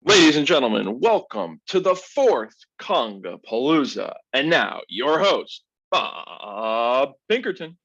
Ladies and gentlemen, welcome to the fourth Congapalooza. And now, your host, Bob Pinkerton.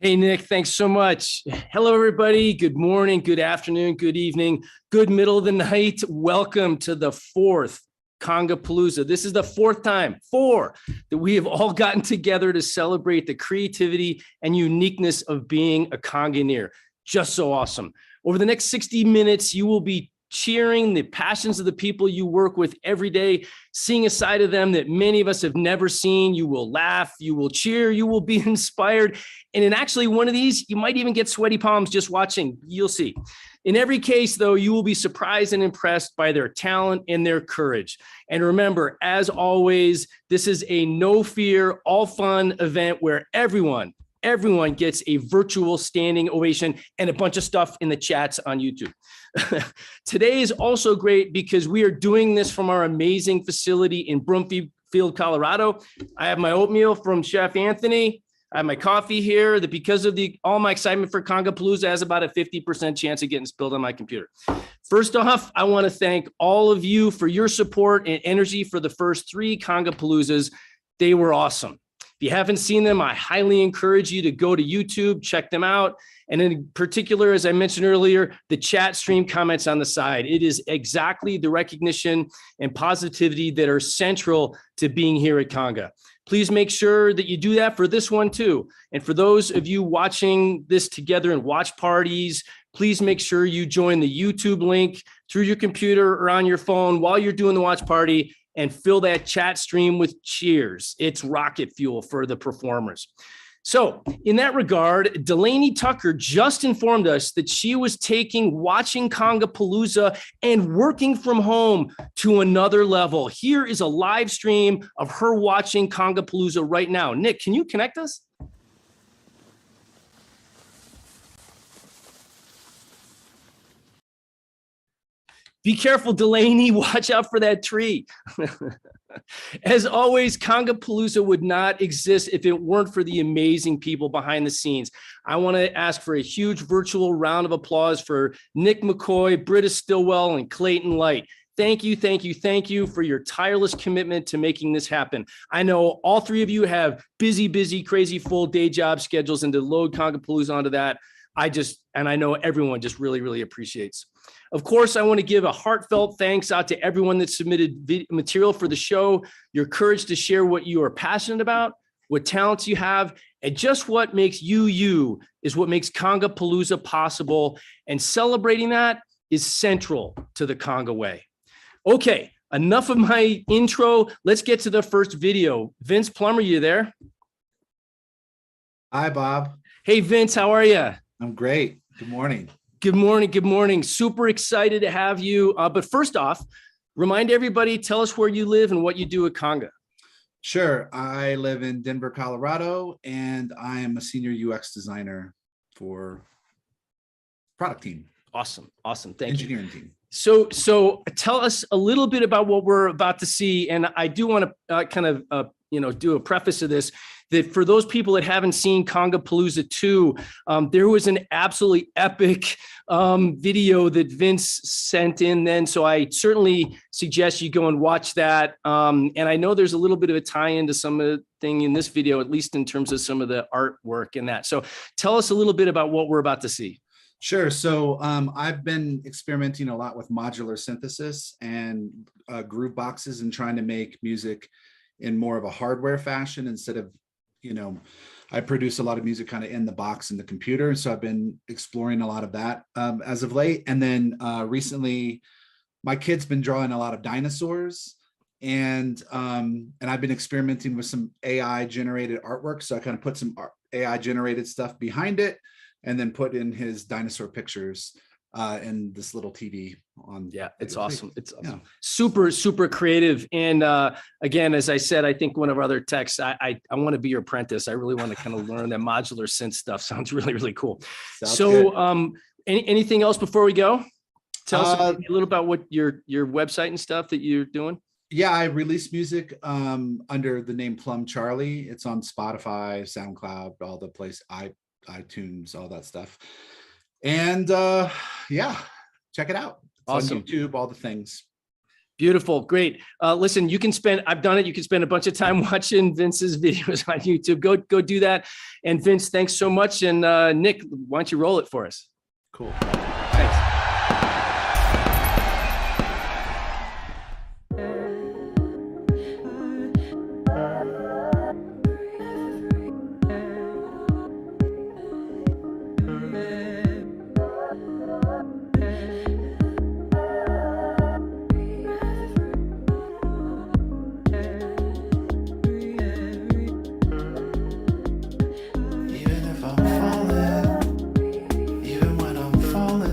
Hey, Nick, thanks so much. Hello, everybody. Good morning, good afternoon, good evening, good middle of the night. Welcome to the fourth Congapalooza. This is the fourth time, that we have all gotten together to celebrate the creativity and uniqueness of being a Conganeer. Just so awesome. Over the next 60 minutes, you will be cheering the passions of the people you work with every day, seeing a side of them that many of us have never seen. You will laugh, you will cheer, you will be inspired. And in actually one of these, you might even get sweaty palms just watching. You'll see. In every case, though, you will be surprised and impressed by their talent and their courage. And remember, as always, this is a no fear, all fun event where everyone gets a virtual standing ovation and a bunch of stuff in the chats on YouTube. Today is also great because we are doing this from our amazing facility in Broomfield, Colorado. I have my oatmeal from Chef Anthony. I have my coffee here that because of all my excitement for Congapalooza has about a 50% chance of getting spilled on my computer. First off, I want to thank all of you for your support and energy for the first three Congapaloozas. They were awesome. If you haven't seen them, I highly encourage you to go to YouTube, check them out. And in particular, as I mentioned earlier, the chat stream comments on the side. It is exactly the recognition and positivity that are central to being here at Conga. Please make sure that you do that for this one too. And for those of you watching this together in watch parties, please make sure you join the YouTube link through your computer or on your phone while you're doing the watch party and fill that chat stream with cheers. It's rocket fuel for the performers. So in that regard, Delaney Tucker just informed us that she was taking watching Congapalooza and working from home to another level. Here is a live stream of her watching Congapalooza right now. Nick, can you connect us? Be careful, Delaney. Watch out for that tree. As always, Congapalooza would not exist if it weren't for the amazing people behind the scenes. I want to ask for a huge virtual round of applause for Nick McCoy, Britta Stilwell, and Clayton Light. Thank you, thank you, thank you for your tireless commitment to making this happen. I know all three of you have busy, crazy full day job schedules, and to load Congapalooza onto that, I know everyone just really appreciates. Of course, I want to give a heartfelt thanks out to everyone that submitted material for the show. Your courage to share what you are passionate about, what talents you have, and just what makes you is what makes Congapalooza possible. And celebrating that is central to the Conga way. Okay, enough of my intro. Let's get to the first video. Vince Plummer, you there? Hi, Bob. Hey, Vince, how are you? I'm great. Good morning. Good morning. Good morning. Super excited to have you. But first off, remind everybody, tell us where you live and what you do at Conga. Sure. I live in Denver, Colorado, and I am a senior UX designer for product team. Awesome. Thank you. Engineering team. So tell us a little bit about what we're about to see. And I do want to do a preface to this, that for those people that haven't seen Congapalooza II, there was an absolutely epic video that Vince sent in then. So I certainly suggest you go and watch that. And I know there's a little bit of a tie into some of the thing in this video, at least in terms of some of the artwork and that. So tell us a little bit about what we're about to see. Sure. So I've been experimenting a lot with modular synthesis and groove boxes and trying to make music in more of a hardware fashion instead of, I produce a lot of music kind of in the box in the computer. So I've been exploring a lot of that as of late. And then recently, my kid's been drawing a lot of dinosaurs, and I've been experimenting with some AI generated artwork. So I kind of put some AI generated stuff behind it, and then put in his dinosaur pictures in this little TV on. Yeah, it's awesome. It's awesome. Yeah. Super, super creative. And again, as I said, I think one of our other texts, I want to be your apprentice. I really want to kind of learn that modular synth stuff. Sounds really, really cool. Sounds so good. Anything else before we go? Tell us a little about what your website and stuff that you're doing. Yeah, I release music under the name Plum Charlie. It's on Spotify, SoundCloud, all the place, iTunes, all that stuff. And yeah, check it out. It's awesome. On YouTube, all the things. Beautiful. Great. Listen, I've done it. You can spend a bunch of time watching Vince's videos on YouTube. Go do that. And Vince, thanks so much. And Nick, why don't you roll it for us? Cool. Thanks. Even when I'm falling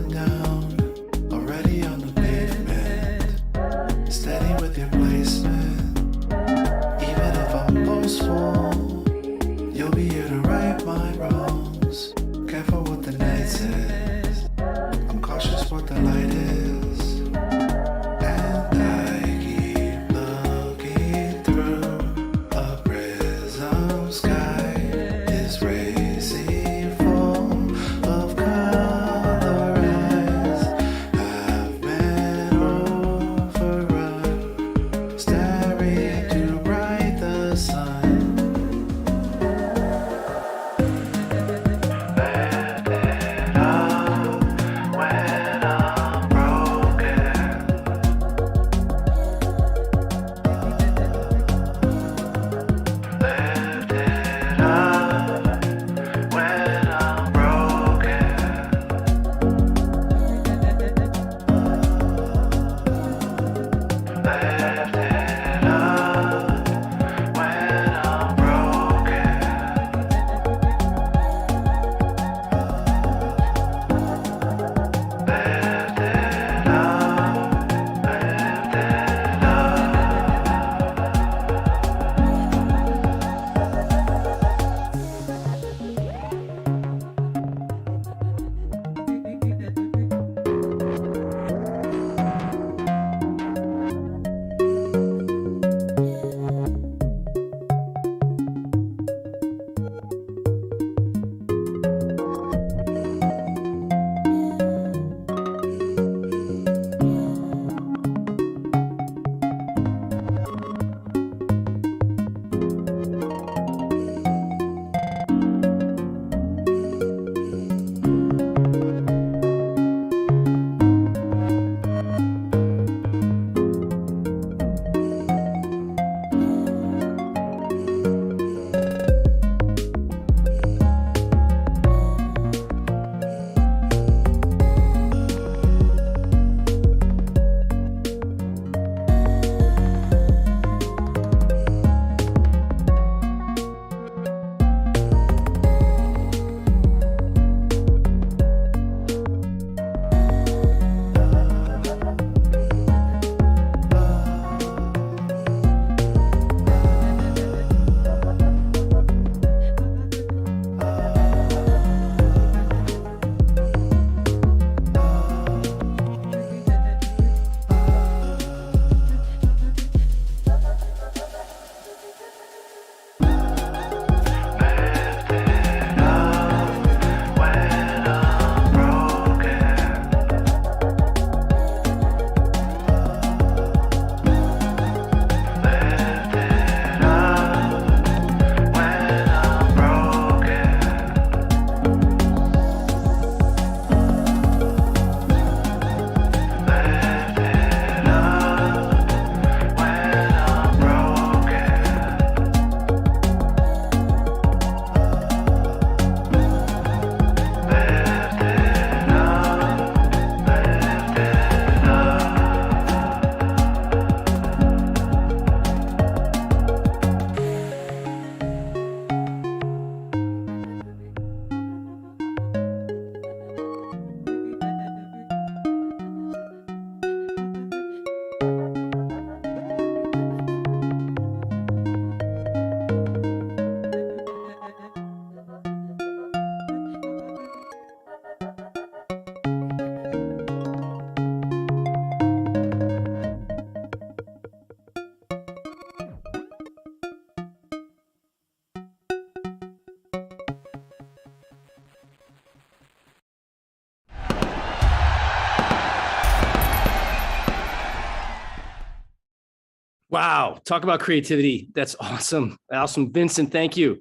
Wow. Talk about creativity. That's awesome. Awesome. Vincent, thank you.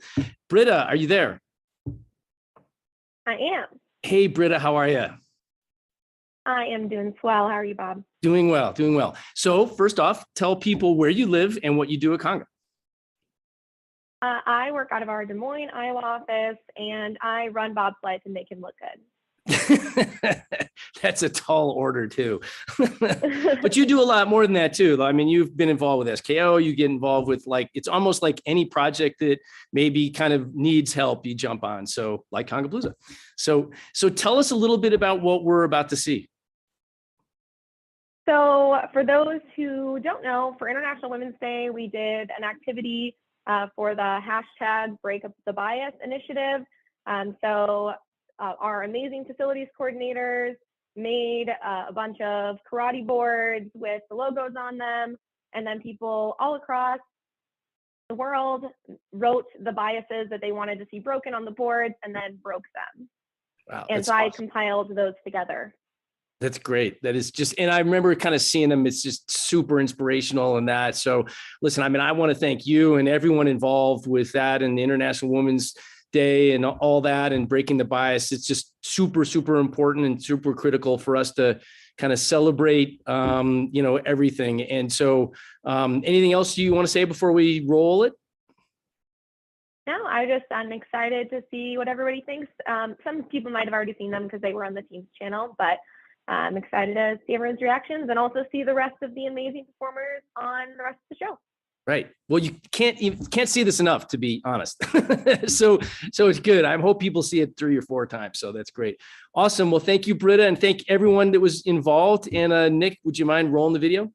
Britta, are you there? I am. Hey, Britta, how are you? I am doing swell. How are you, Bob? Doing well, doing well. So first off, tell people where you live and what you do at Conga. I work out of our Des Moines, Iowa office, and I run bobsleds and make him look good. That's a tall order too. But you do a lot more than that too. I mean, you've been involved with SKO, you get involved with it's almost like any project that maybe kind of needs help, you jump on. So like Congapalooza. So tell us a little bit about what we're about to see. So for those who don't know, for International Women's Day, we did an activity for the hashtag Break Up the Bias initiative. Our amazing facilities coordinators made a bunch of karate boards with the logos on them, and then people all across the world wrote the biases that they wanted to see broken on the boards and then broke them. Wow, and so awesome. I compiled those together. That's great. That is just, and I remember kind of seeing them. It's just super inspirational and that. So listen, I mean, I want to thank you and everyone involved with that and the International Women's Day and all that and breaking the bias. It's just super, super important and super critical for us to kind of celebrate, everything. And so anything else you want to say before we roll it? No, I'm excited to see what everybody thinks. Some people might have already seen them because they were on the team's channel, but I'm excited to see everyone's reactions and also see the rest of the amazing performers on the rest of the show. Right. Well, you can't see this enough, to be honest. so it's good. I hope people see it 3 or 4 times. So that's great. Awesome. Well, thank you, Britta, and thank everyone that was involved. And Nick, would you mind rolling the video?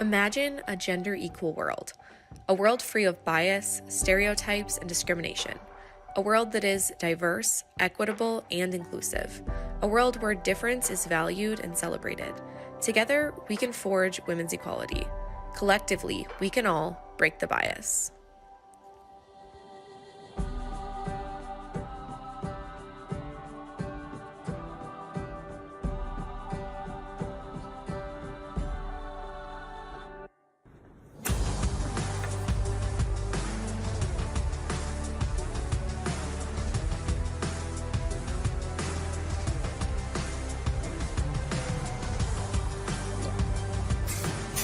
Imagine a gender-equal world. A world free of bias, stereotypes, and discrimination. A world that is diverse, equitable, and inclusive. A world where difference is valued and celebrated. Together, we can forge women's equality. Collectively, we can all break the bias.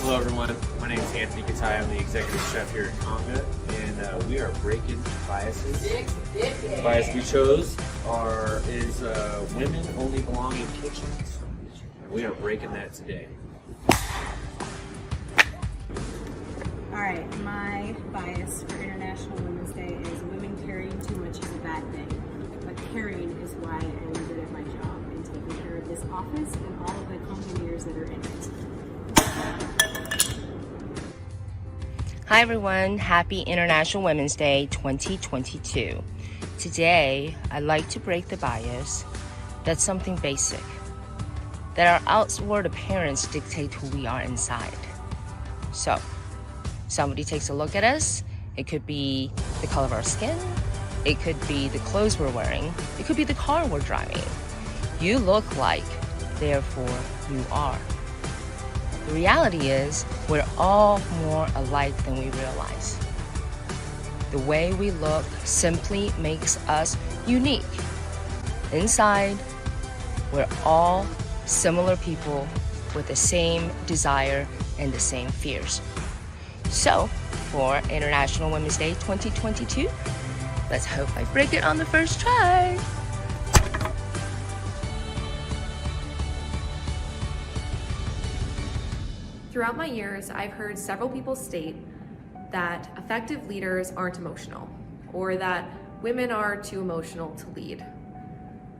Hello everyone, my name is Anthony Katai. I'm the executive chef here at Conga, and we are breaking biases. The bias we chose is women only belong in kitchens. And we are breaking that today. Alright, my bias for International Women's Day is women carrying too much is a bad thing, but caring is why I am good at my job and taking care of this office and all of the companies that are in it. Hi everyone, happy International Women's Day 2022. Today, I'd like to break the bias that something basic, that our outward appearance dictate who we are inside. So, somebody takes a look at us, it could be the color of our skin, it could be the clothes we're wearing, it could be the car we're driving. You look like, therefore you are. The reality is, we're all more alike than we realize. The way we look simply makes us unique. Inside, we're all similar people with the same desire and the same fears. So, for International Women's Day 2022, let's hope I break it on the first try. Throughout my years, I've heard several people state that effective leaders aren't emotional, or that women are too emotional to lead.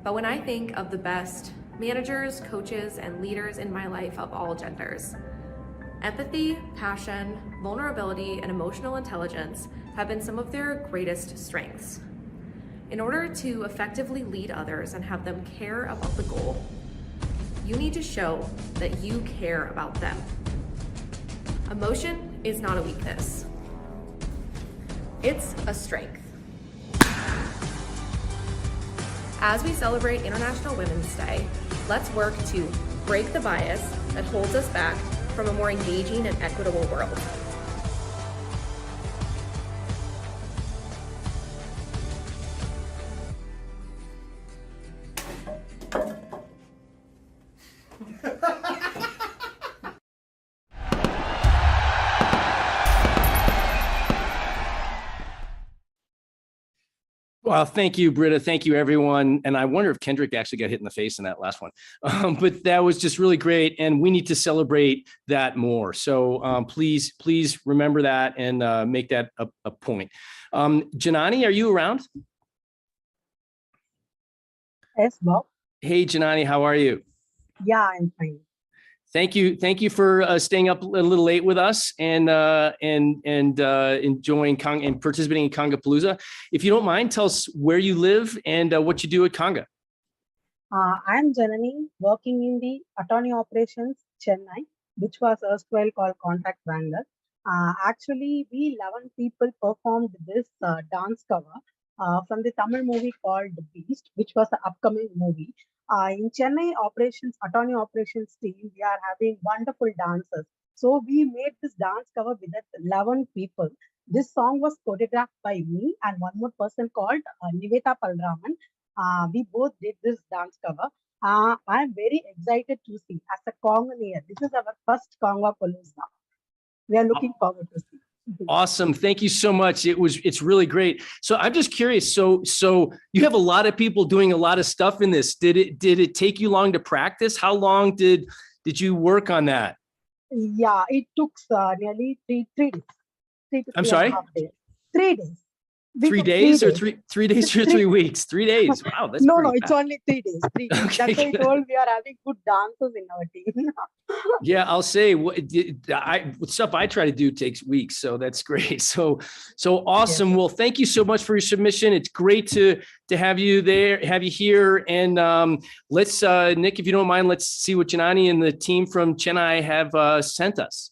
But when I think of the best managers, coaches, and leaders in my life of all genders, empathy, passion, vulnerability, and emotional intelligence have been some of their greatest strengths. In order to effectively lead others and have them care about the goal, you need to show that you care about them. Emotion is not a weakness. It's a strength. As we celebrate International Women's Day, let's work to break the bias that holds us back from a more engaging and equitable world. Well, thank you, Britta. Thank you, everyone. And I wonder if Kendrick actually got hit in the face in that last one. But that was just really great. And we need to celebrate that more. So please remember that and make that a point. Janani, are you around? Yes, Bob. Hey, Janani, how are you? Yeah, I'm fine. Thank you for staying up a little late with us and enjoying Conga and participating in Congapalooza. If you don't mind, tell us where you live and what you do at Conga. I'm Janani, working in the Attorney Operations Chennai, which was erstwhile called Contract Wrangler. Actually, we 11 people performed this dance cover from the Tamil movie called The Beast, which was the upcoming movie. In Chennai Attorney Operations team, we are having wonderful dancers. So we made this dance cover with 11 people. This song was choreographed by me and one more person called Niveta Palraman. We both did this dance cover. I'm very excited to see as a Conganeer. This is our first Congapalooza. We are looking forward to see. Awesome. Thank you so much. It's really great. So I'm just curious. So you have a lot of people doing a lot of stuff in this. Did it take you long to practice? How long did you work on that? Yeah, it took nearly three days. I'm sorry? 3 days. 3 days or 3 days or 3 weeks? 3 days. Wow, that's no, fast. it's only 3 days. 3 days. Okay, That's why I good. told we are having good dancers in our team. Yeah, I'll say stuff I try to do takes weeks, so that's great. So awesome. Yes. Well, thank you so much for your submission. It's great to have you here. And let's Nick, if you don't mind, let's see what Janani and the team from Chennai have sent us.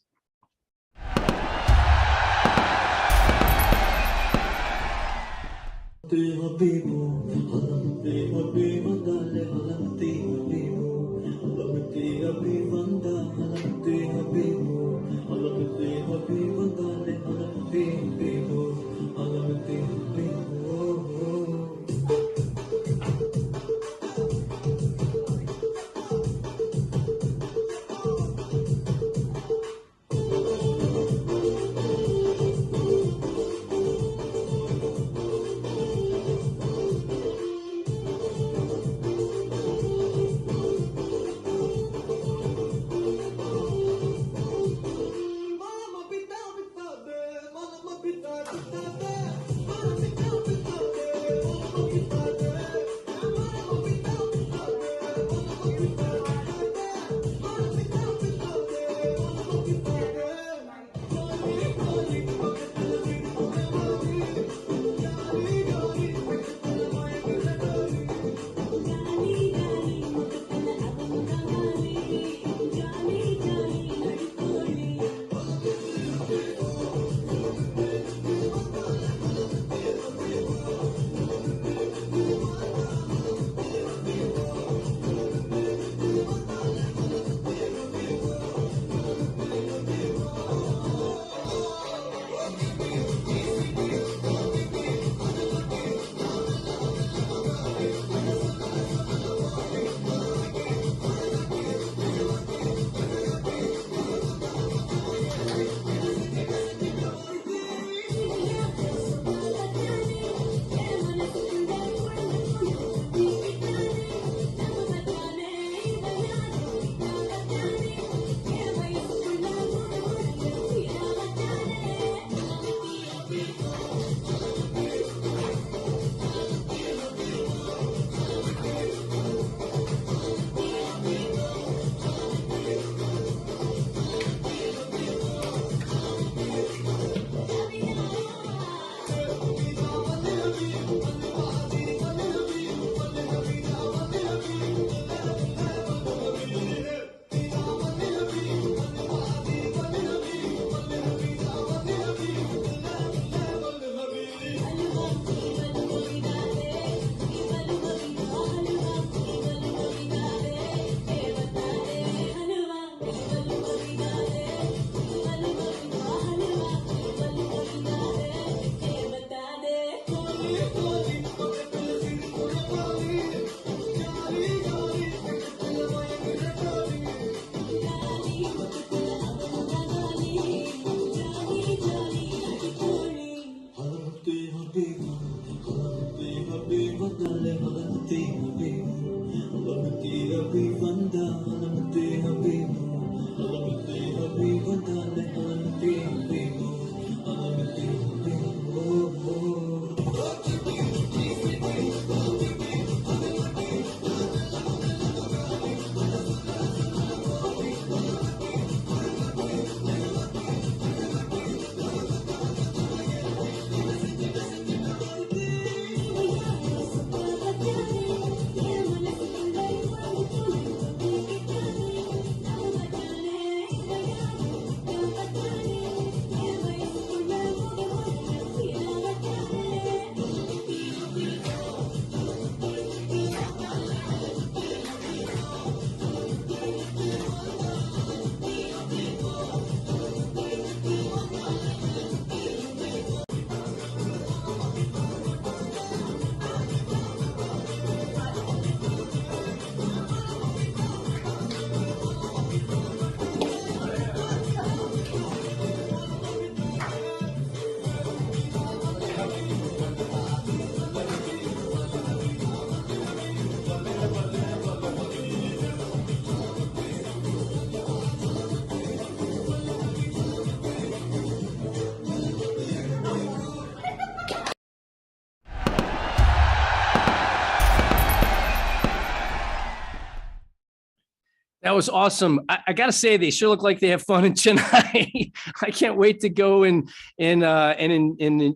That was awesome. I got to say, they sure look like they have fun in Chennai. I can't wait to go and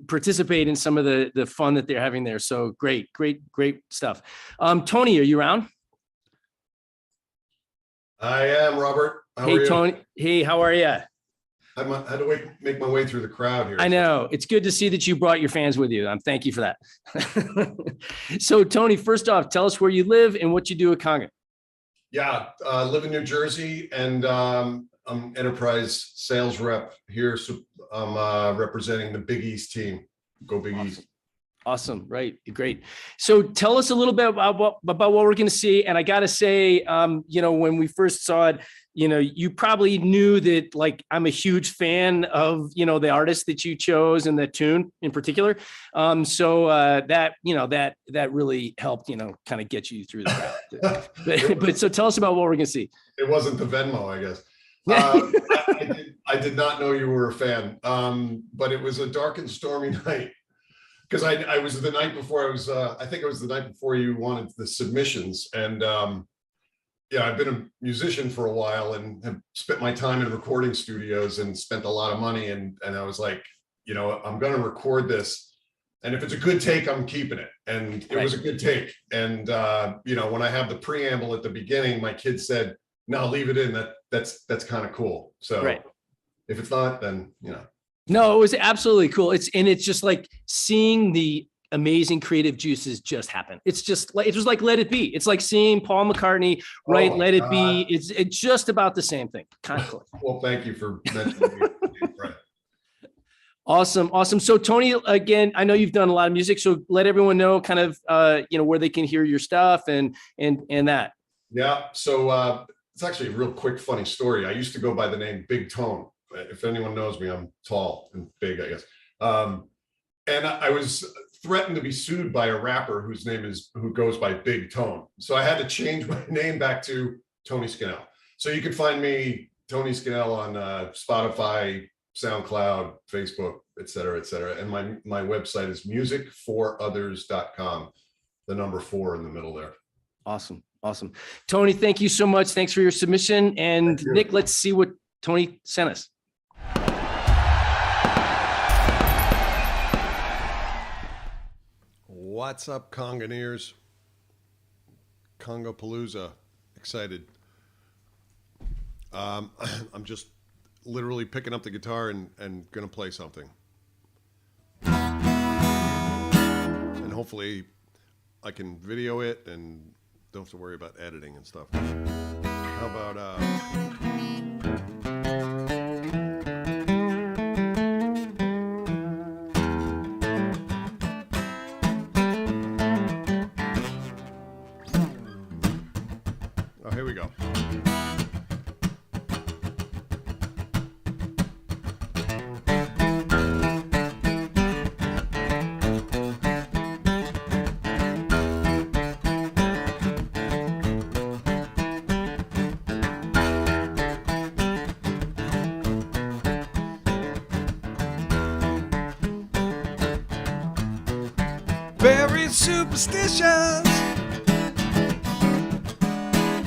participate in some of the fun that they're having there. So great stuff. Tony, are you around? I am, Robert. How are Hey, you? Tony. Hey, how are you? I had to make my way through the crowd here. I know. It's good to see that you brought your fans with you. Thank you for that. So, Tony, first off, tell us where you live and what you do at Conga. Yeah, I live in New Jersey, and I'm enterprise sales rep here. So I'm representing the Big East team. Go Big East. Awesome. Right. Great. So tell us a little bit about what we're going to see. And I got to say, when we first saw it, you probably knew that, like, I'm a huge fan of, the artist that you chose and the tune in particular. That really helped, kind of get you through the crowd. but so tell us about what we're going to see. It wasn't the Venmo, I guess. I did not know you were a fan, but it was a dark and stormy night. Because I was the night before I think it was the night before you wanted the submissions. And I've been a musician for a while and have spent my time in recording studios and spent a lot of money. And I was like, I'm going to record this. And if it's a good take, I'm keeping it. And it was a good take. And, when I have the preamble at the beginning, my kid said, no, leave it in. That's kind of cool. So if it's not, then, No, it was absolutely cool. It's just like seeing the amazing creative juices just happen. It was like Let It Be. It's like seeing Paul McCartney write Let It Be. It's just about the same thing. Kind of cool. Well, thank you for mentioning it. Right. Awesome. So Tony, again, I know you've done a lot of music, so let everyone know kind of where they can hear your stuff and that. Yeah. So it's actually a real quick, funny story. I used to go by the name Big Tone. If anyone knows me, I'm tall and big, I guess. And I was threatened to be sued by a rapper who goes by Big Tone. So I had to change my name back to Tony Scannell. So you can find me, Tony Scannell, on Spotify, SoundCloud, Facebook, et cetera, et cetera. And my website is musicforothers.com, the number 4 in the middle there. Awesome. Tony, thank you so much. Thanks for your submission. And Nick, let's see what Tony sent us. What's up, Conganeers? Congapalooza, excited. I'm just literally picking up the guitar and gonna play something. And hopefully I can video it and don't have to worry about editing and stuff. How about here we go. Buried superstitions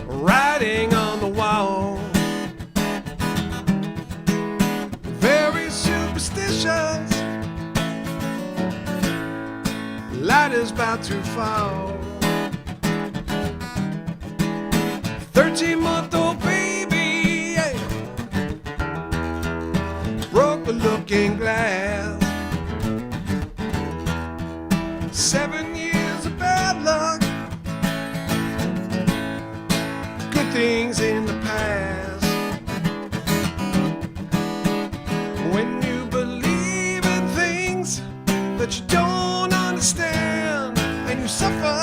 writing on the wall. Very superstitious. Light is about to fall. 13-month-old baby broke the looking glass. 7 years of bad luck. Good things in the past. When you believe in things that you don't understand and you suffer,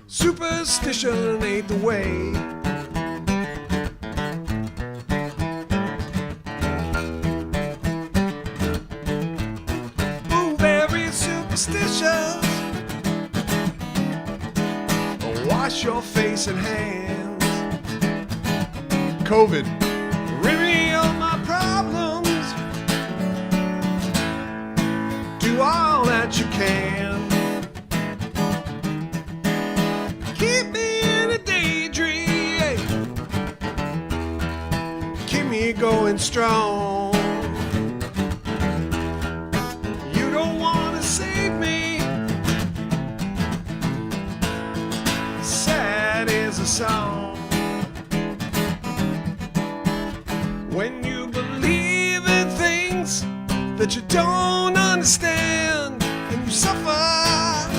superstition ain't the way. Superstitious. Wash your face and hands. COVID, rid me of my problems. Do all that you can. Keep me in a daydream. me going strong. You don't want to save me. Sad is a song. When you believe in things that you don't understand and you suffer,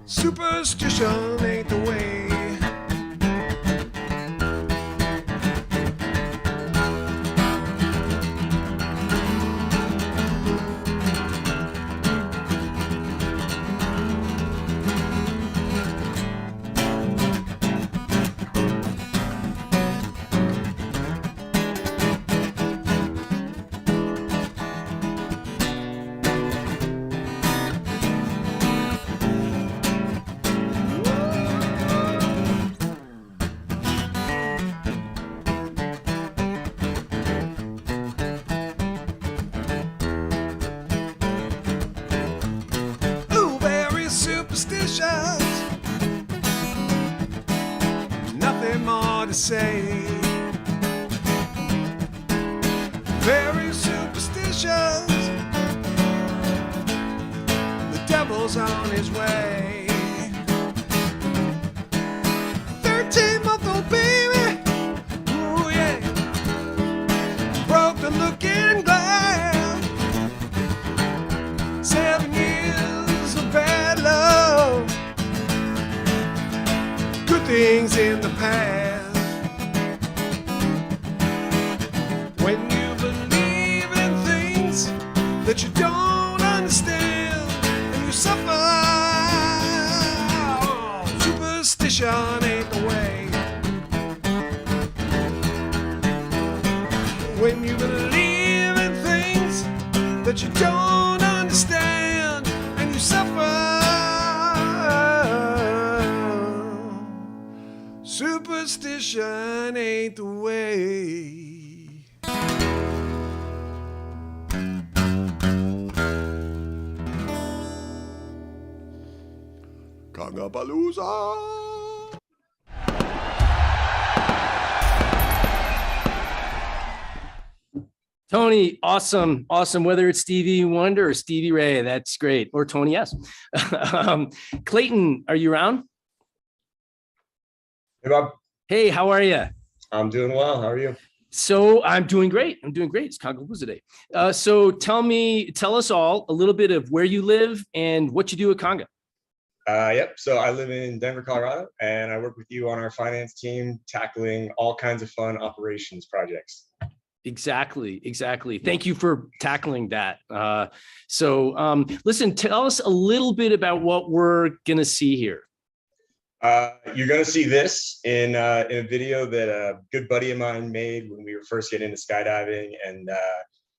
superstition ain't the way. Nothing more to say. Very superstitious. The devil's on his way. 13-month-old baby. Ooh, yeah. Broke the looking glass. 7 years of bad love. Good things in the past. When you believe in things that you don't understand and you suffer, superstition ain't the way. When you believe in things that you don't understand and you suffer, superstition ain't the way. Congapalooza! Tony, awesome. Whether it's Stevie Wonder or Stevie Ray, that's great. Or Tony S. Clayton, are you around? Hey, Bob. Hey, how are you? I'm doing well. How are you? So I'm doing great. It's Congapalooza Day. So tell us all a little bit of where you live and what you do at Conga. Yep. So I live in Denver, Colorado, and I work with you on our finance team, tackling all kinds of fun operations projects. Exactly. Thank you for tackling that. Listen, tell us a little bit about what we're going to see here. You're going to see this in a video that a good buddy of mine made when we were first getting into skydiving. And,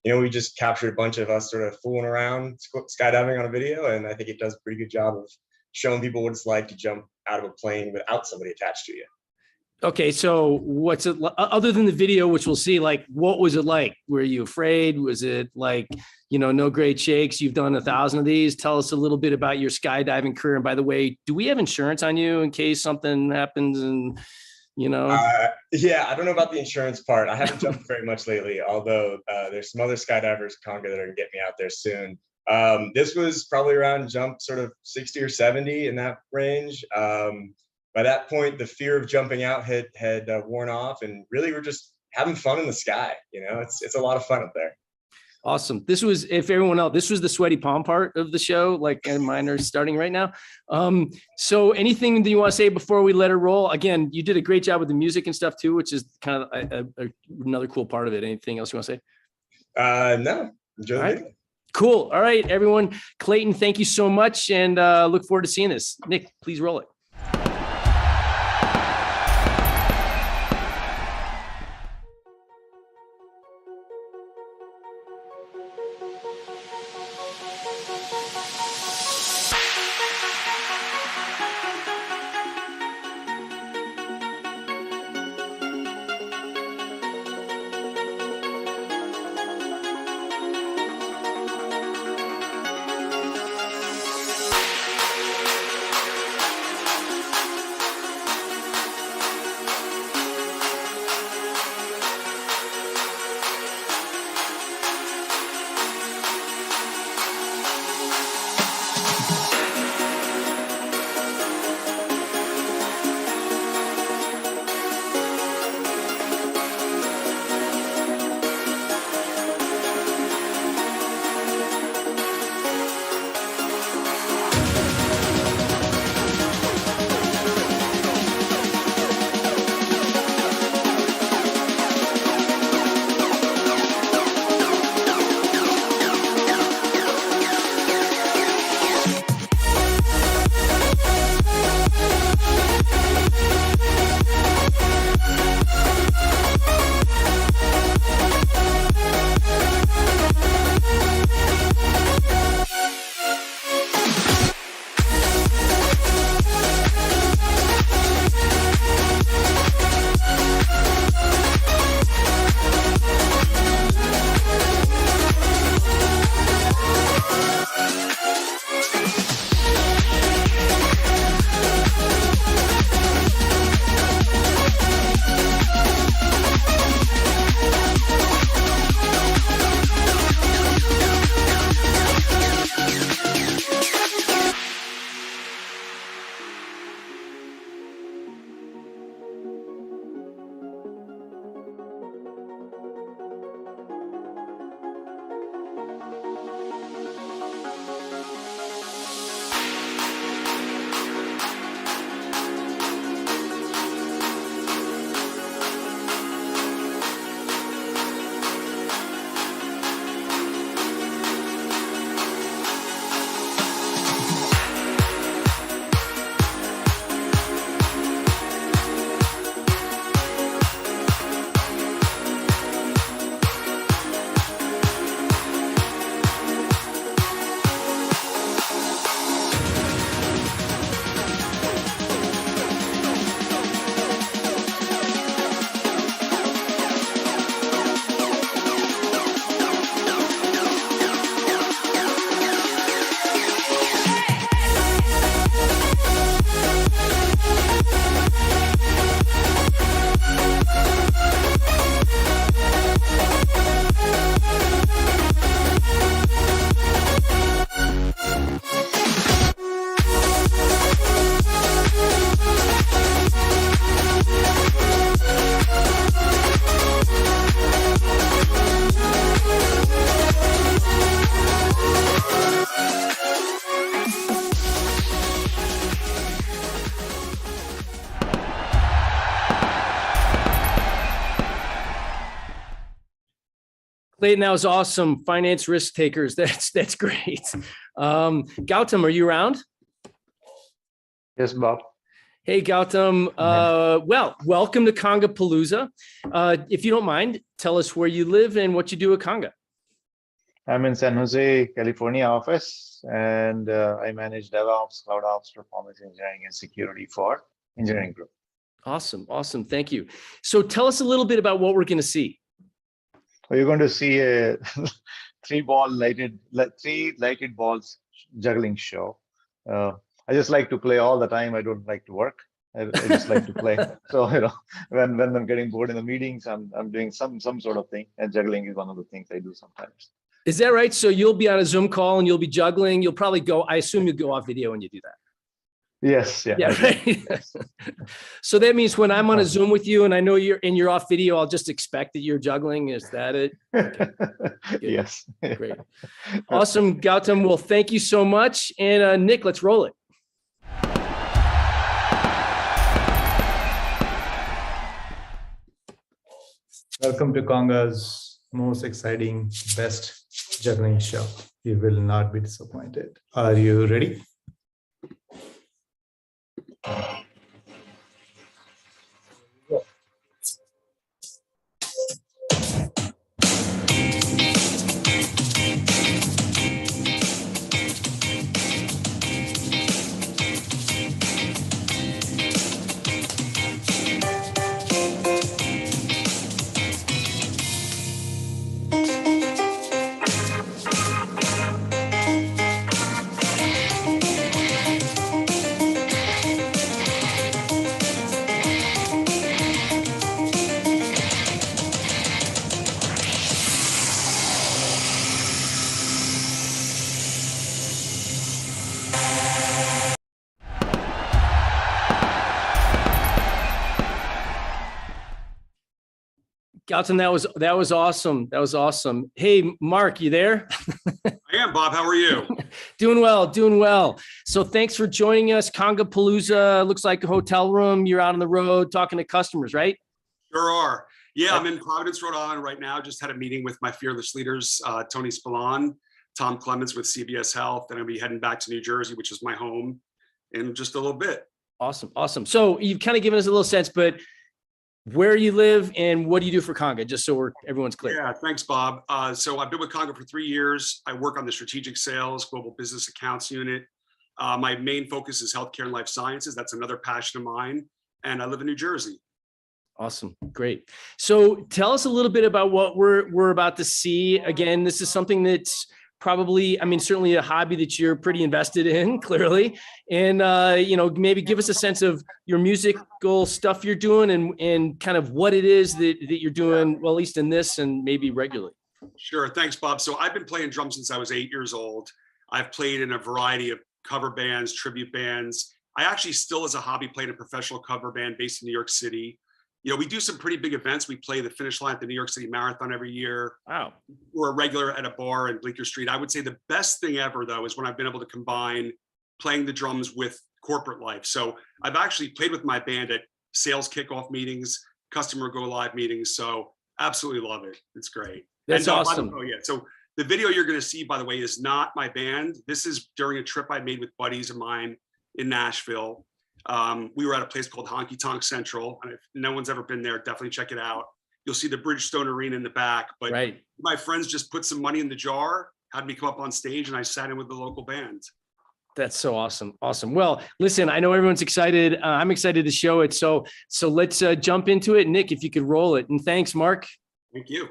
we just captured a bunch of us sort of fooling around skydiving on a video. And I think it does a pretty good job of showing people what it's like to jump out of a plane without somebody attached to you. Okay, so what's it other than the video, which we'll see? Like, what was it like? Were you afraid? Was it like, no great shakes? You've done 1,000 of these. Tell us a little bit about your skydiving career. And by the way, do we have insurance on you in case something happens? And yeah, I don't know about the insurance part. I haven't jumped very much lately, although there's some other skydivers at Conga that are gonna get me out there soon. This was probably around jump sort of 60 or 70 in that range. By that point, the fear of jumping out had worn off, and really we're just having fun in the sky. It's a lot of fun up there. Awesome. This was, if everyone else, this was the sweaty palm part of the show, and mine are starting right now. So anything that you want to say before we let it roll? Again, you did a great job with the music and stuff too, which is kind of another cool part of it. Anything else you want to say? No. Enjoy the video. Cool. All right, everyone. Clayton, thank you so much, and look forward to seeing this. Nick, please roll it. Clayton, that was awesome. Finance risk takers. That's great. Gautam, are you around? Yes, Bob. Hey, Gautam. Well, welcome to Congapalooza. If you don't mind, tell us where you live and what you do at Conga. I'm in San Jose, California office, and I manage DevOps, CloudOps, performance engineering, and security for engineering group. Awesome. Awesome. Thank you. So tell us a little bit about what we're going to see. So you're going to see a three lighted balls juggling show. I just like to play all the time. I don't like to work. I just like to play. So, when I'm getting bored in the meetings, I'm doing some sort of thing, and juggling is one of the things I do sometimes. Is that right? So you'll be on a Zoom call and you'll be juggling. You'll probably I assume you'll go off video when you do that. Yes. Yeah. Right. So that means when I'm on a Zoom with you and I know you're off video, I'll just expect that you're juggling. Is that it? Okay. Yes. Great. Awesome, Gautam. Well, thank you so much. And Nick, let's roll it. Welcome to Conga's most exciting, best juggling show. You will not be disappointed. Are you ready? Gautam, that was awesome. That was awesome. Hey, Mark, you there? I am, Bob. How are you? Doing well. So thanks for joining us. Congapalooza looks like a hotel room. You're out on the road talking to customers, right? Sure are. Yeah, I'm in Providence, Rhode Island right now. Just had a meeting with my fearless leaders, Tony Spallon, Tom Clements with CVS Health, and I'll be heading back to New Jersey, which is my home, in just a little bit. Awesome. So you've kind of given us a little sense, but where you live and what do you do for Conga, just so everyone's clear. Yeah, thanks, Bob. So I've been with Conga for 3 years. I work on the strategic sales, global business accounts unit. My main focus is healthcare and life sciences. That's another passion of mine. And I live in New Jersey. Awesome. Great. So tell us a little bit about what we're about to see. Again, this is something that's probably, certainly a hobby that you're pretty invested in, clearly. And, maybe give us a sense of your musical stuff you're doing and kind of what it is that you're doing, well, at least in this and maybe regularly. Sure. Thanks, Bob. So I've been playing drums since I was 8 years old. I've played in a variety of cover bands, tribute bands. I actually still, as a hobby, played in a professional cover band based in New York City. We do some pretty big events. We play the finish line at the New York City Marathon every year. Wow. We're a regular at a bar in Bleecker Street. I would say the best thing ever, though, is when I've been able to combine playing the drums with corporate life. So I've actually played with my band at sales kickoff meetings, customer go live meetings. So absolutely love it. It's great. That's awesome. So the video you're going to see, by the way, is not my band. This is during a trip I made with buddies of mine in Nashville. We were at a place called Honky Tonk Central, and if no one's ever been there, definitely check it out. You'll see the Bridgestone Arena in the back, but My friends just put some money in the jar, had me come up on stage, and I sat in with the local band. That's so awesome. Awesome. Well, listen, I know everyone's excited. I'm excited to show it. So let's jump into it. Nick, if you could roll it. And thanks, Mark. Thank you.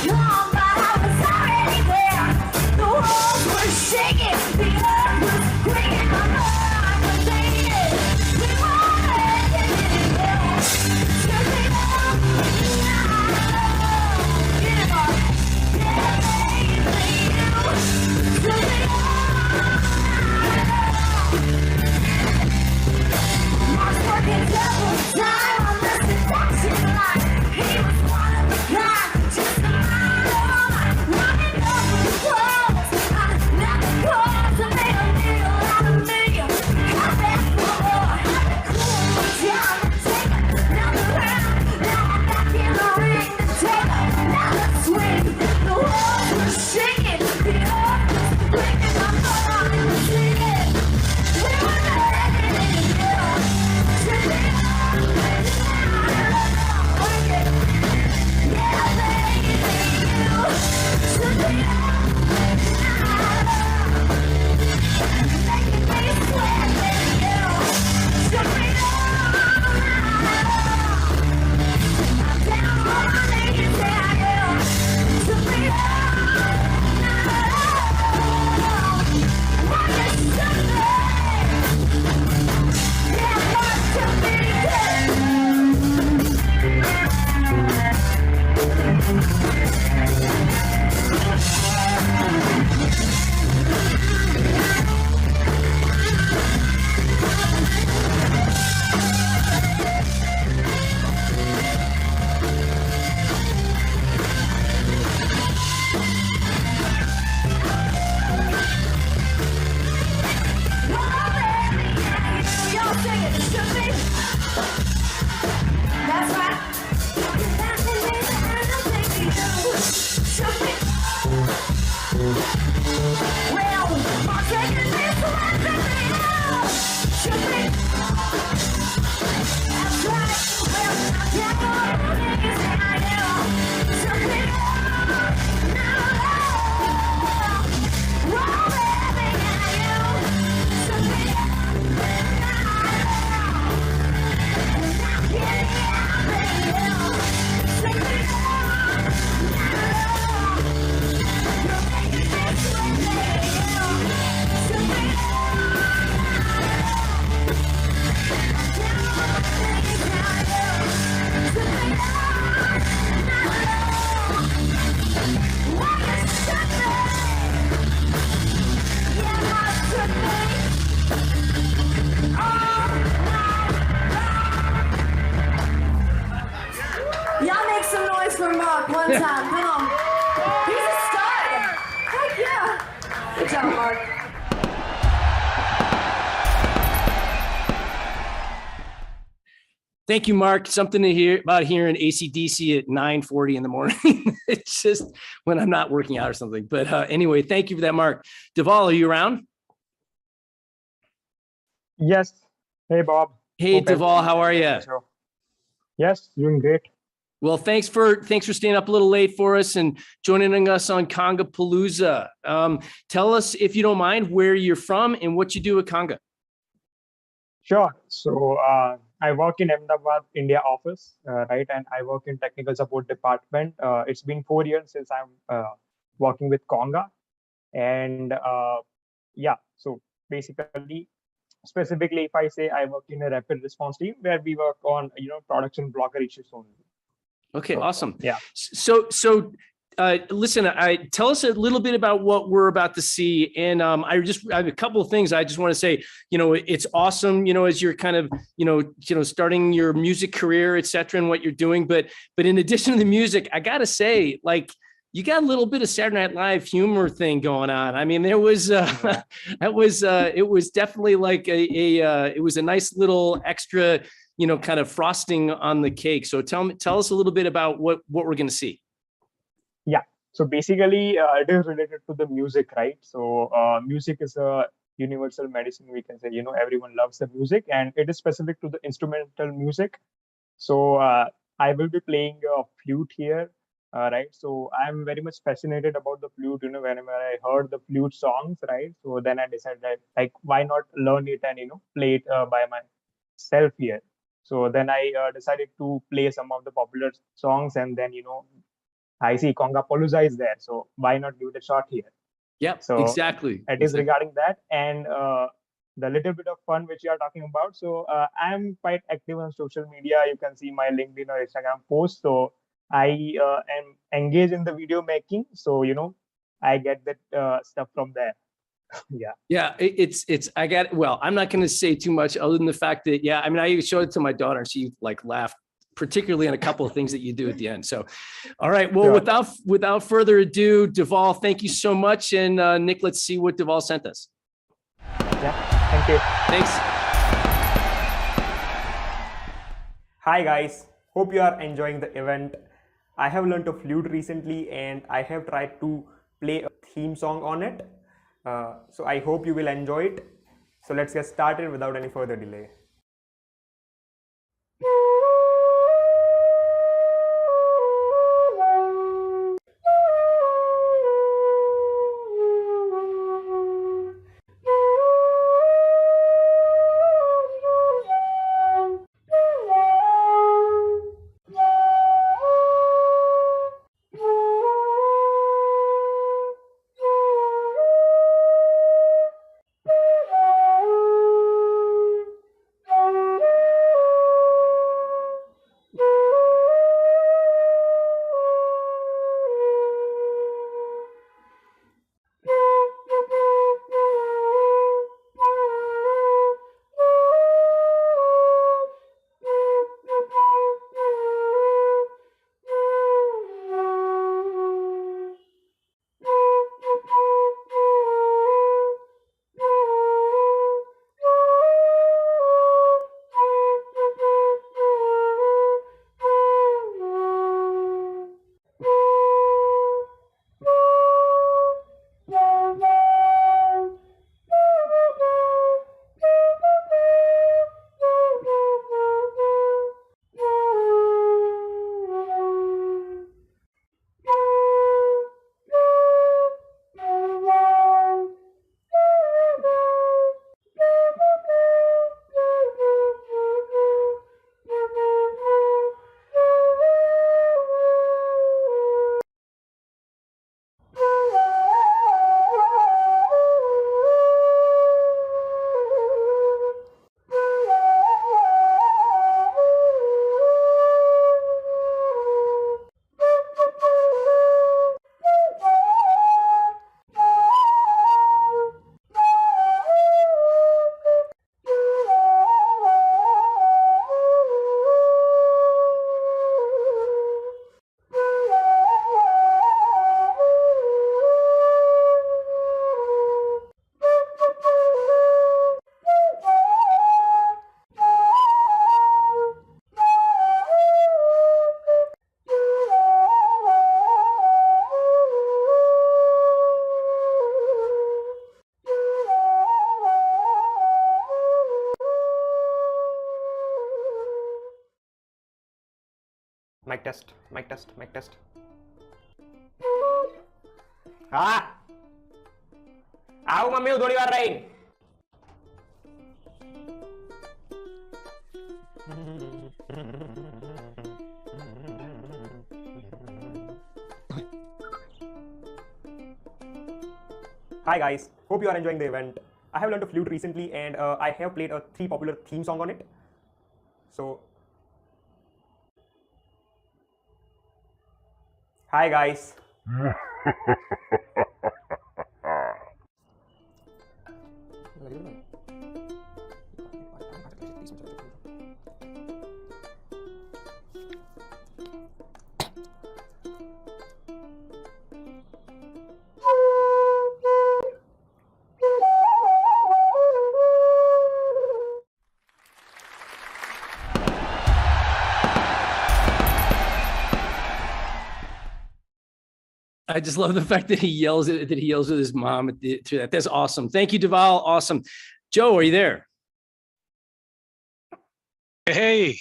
Come by one time. Come on. He's a stud. Heck yeah. Good job, Mark. Thank you, Mark. Something to hear about hearing AC/DC at 9:40 in the morning. It's just when I'm not working out or something. But anyway, thank you for that, Mark. Dhaval, are you around? Yes. Hey, Bob. Hey, Dhaval, how are you? Yes, doing great. Well, thanks for staying up a little late for us and joining us on Congapalooza. Tell us, if you don't mind, where you're from and what you do at Conga. Sure. So I work in Ahmedabad, India office, right? And I work in technical support department. It's been 4 years since I'm working with Conga. And yeah, so basically, specifically, if I say I work in a rapid response team where we work on, production blocker issues only. Okay, awesome. Yeah. So listen, tell us a little bit about what we're about to see. And I have a couple of things I just want to say. It's awesome, as you're kind of, starting your music career, et cetera, and what you're doing. But in addition to the music, I got to say, like, you got a little bit of Saturday Night Live humor thing going on. I mean, there was, it was definitely like it was a nice little extra, kind of frosting on the cake. So tell us a little bit about what we're going to see. Yeah. So basically, it is related to the music, right? So music is a universal medicine, we can say. Everyone loves the music, and it is specific to the instrumental music. So I will be playing a flute here, right? So I'm very much fascinated about the flute. Whenever I heard the flute songs, right? So then I decided that, like, why not learn it and play it by myself here. So then I decided to play some of the popular songs, and then I see Congapalooza is there, so why not give it a shot here? Yeah, so exactly. It is regarding that, and the little bit of fun which you are talking about. So I'm quite active on social media. You can see my LinkedIn or Instagram posts. So I am engaged in the video making. So I get that stuff from there. Yeah. I'm not going to say too much other than the fact that, I mean, I showed it to my daughter and she like laughed, particularly on a couple of things that you do at the end. So, all right. Well, without further ado, Dhaval, thank you so much. And Nick, let's see what Dhaval sent us. Yeah, thank you. Thanks. Hi guys, hope you are enjoying the event. I have learned a flute recently and I have tried to play a theme song on it. So I hope you will enjoy it. So let's get started without any further delay. Mic test, mic test, mic test. હા આવું mummy હું થોડી વાર રહીને. Hi guys, hope you are enjoying the event. I have learned a flute recently and I have played 3 popular theme song on it. So, hi guys. I just love the fact that he yells at his mom through that. That's awesome. Thank you, Dhaval. Awesome. Joe, are you there? Hey,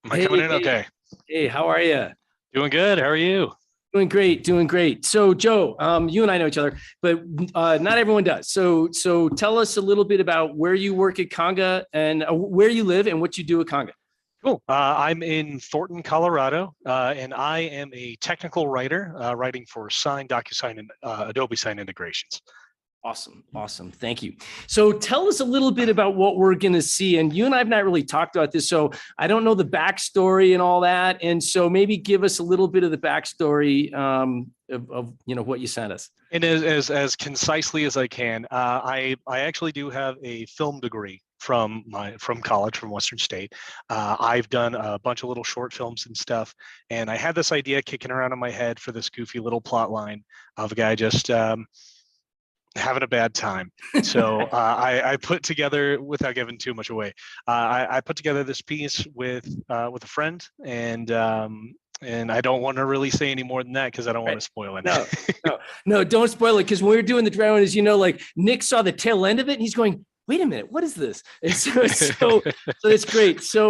am I coming in? Okay. Hey, how are you? Doing good. How are you? Doing great, doing great. So, Joe, you and I know each other, but not everyone does. So tell us a little bit about where you work at Conga and where you live and what you do at Conga. Cool. I'm in Thornton, Colorado, and I am a technical writer, writing for Sign, DocuSign, and Adobe Sign integrations. Awesome. Awesome. Thank you. So tell us a little bit about what we're going to see. And you and I have not really talked about this, so I don't know the backstory and all that. And so maybe give us a little bit of the backstory of what you sent us. And as concisely as I can, I actually do have a film degree from college, from Western State. I've done a bunch of little short films and stuff, and I had this idea kicking around in my head for this goofy little plot line of a guy just having a bad time. So I put together, without giving too much away, I put together this piece with a friend, and I don't want to really say any more than that because I don't want to spoil it. No, don't spoil it, because when we were doing the dry run, as you know, like Nick saw the tail end of it and he's going, wait a minute, what is this? And so it's great. So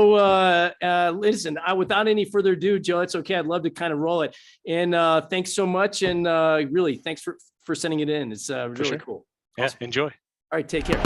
listen, without any further ado, Joe, it's okay. I'd love to kind of roll it. And thanks so much. And really, thanks for sending it in. It's really cool. Yeah, awesome. Enjoy. All right, take care.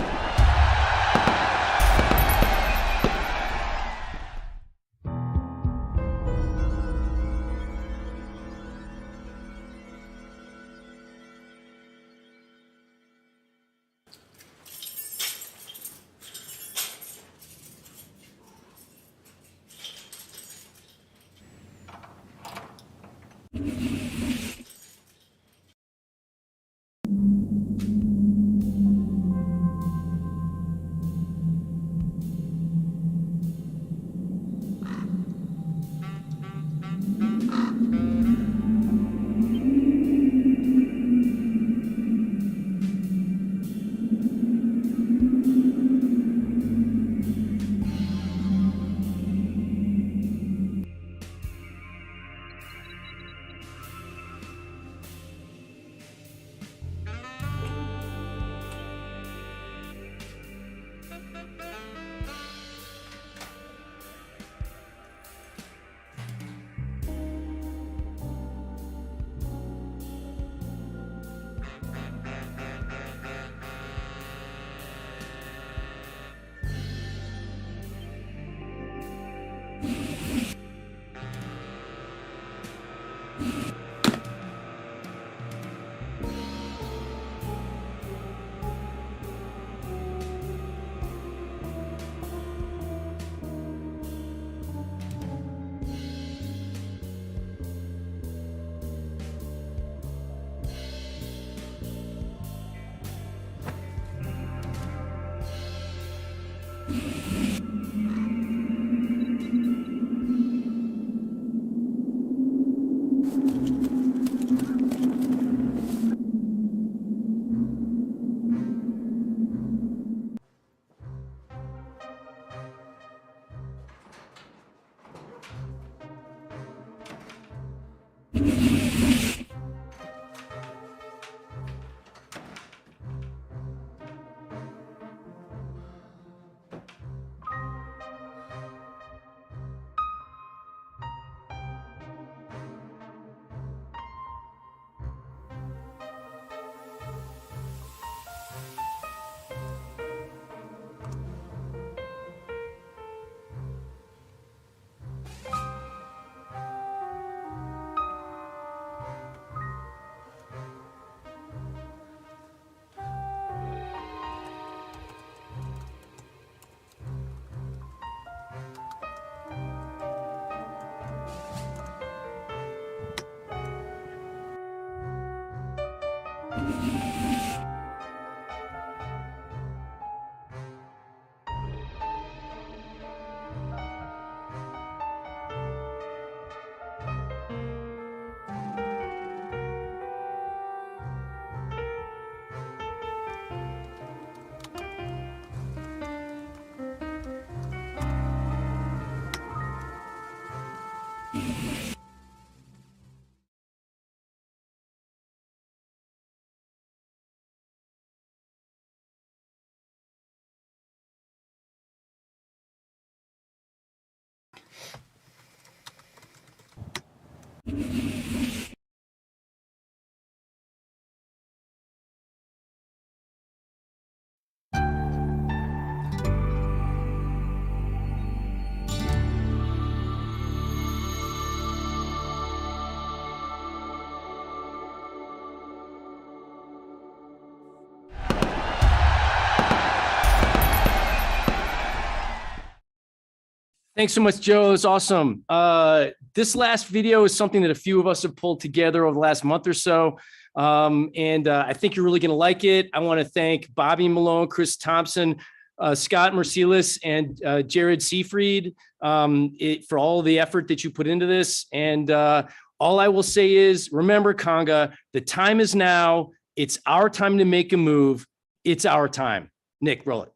Thanks so much, Joe. It's awesome. This last video is something that a few of us have pulled together over the last month or so. And I think you're really going to like it. I want to thank Bobby Malone, Chris Thompson, Scott Merciless, and Jared Seafried for all the effort that you put into this. And all I will say is, remember, Conga, the time is now. It's our time to make a move. It's our time. Nick, roll it.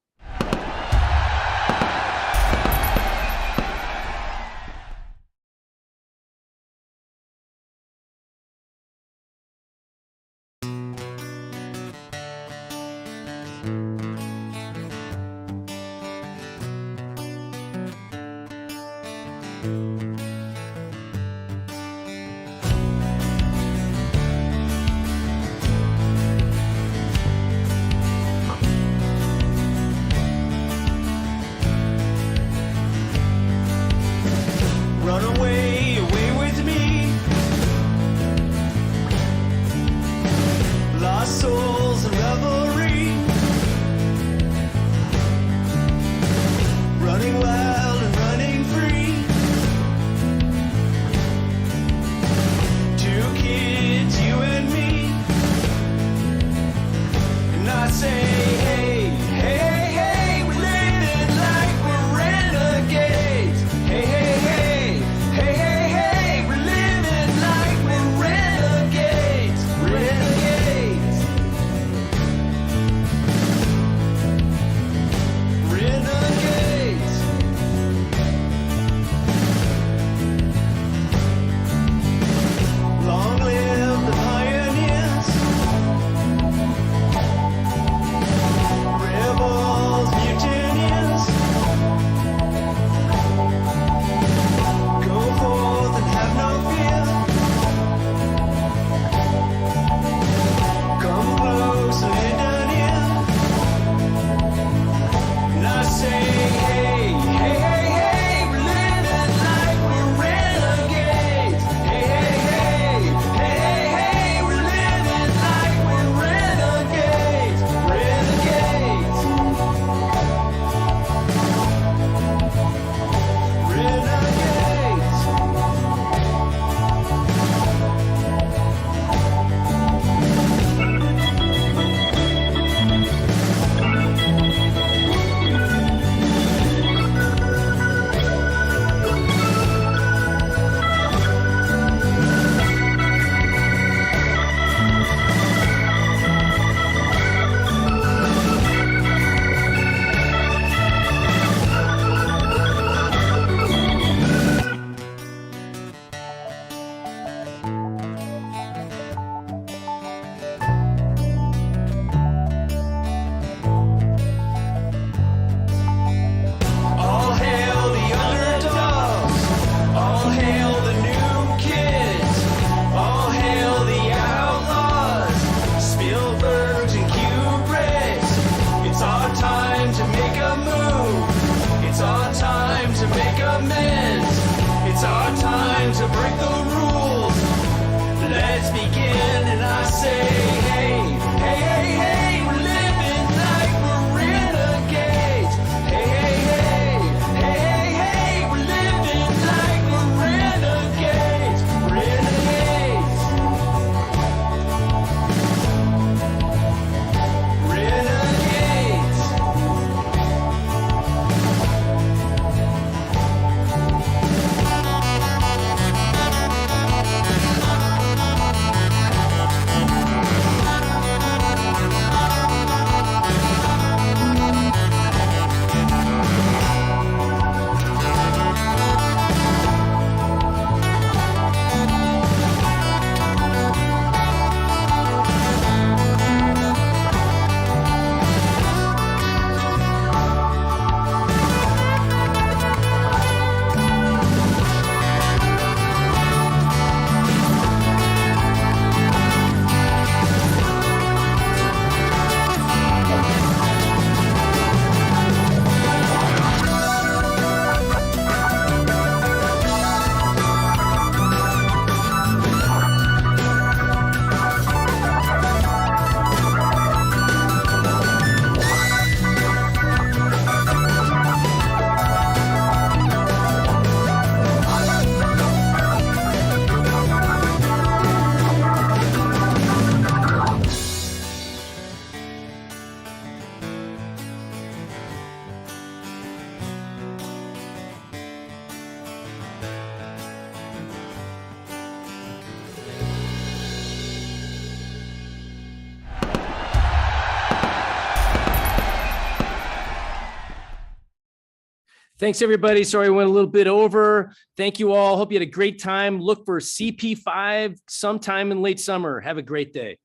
Thanks, everybody. Sorry, we went a little bit over. Thank you all. Hope you had a great time. Look for CP5 sometime in late summer. Have a great day.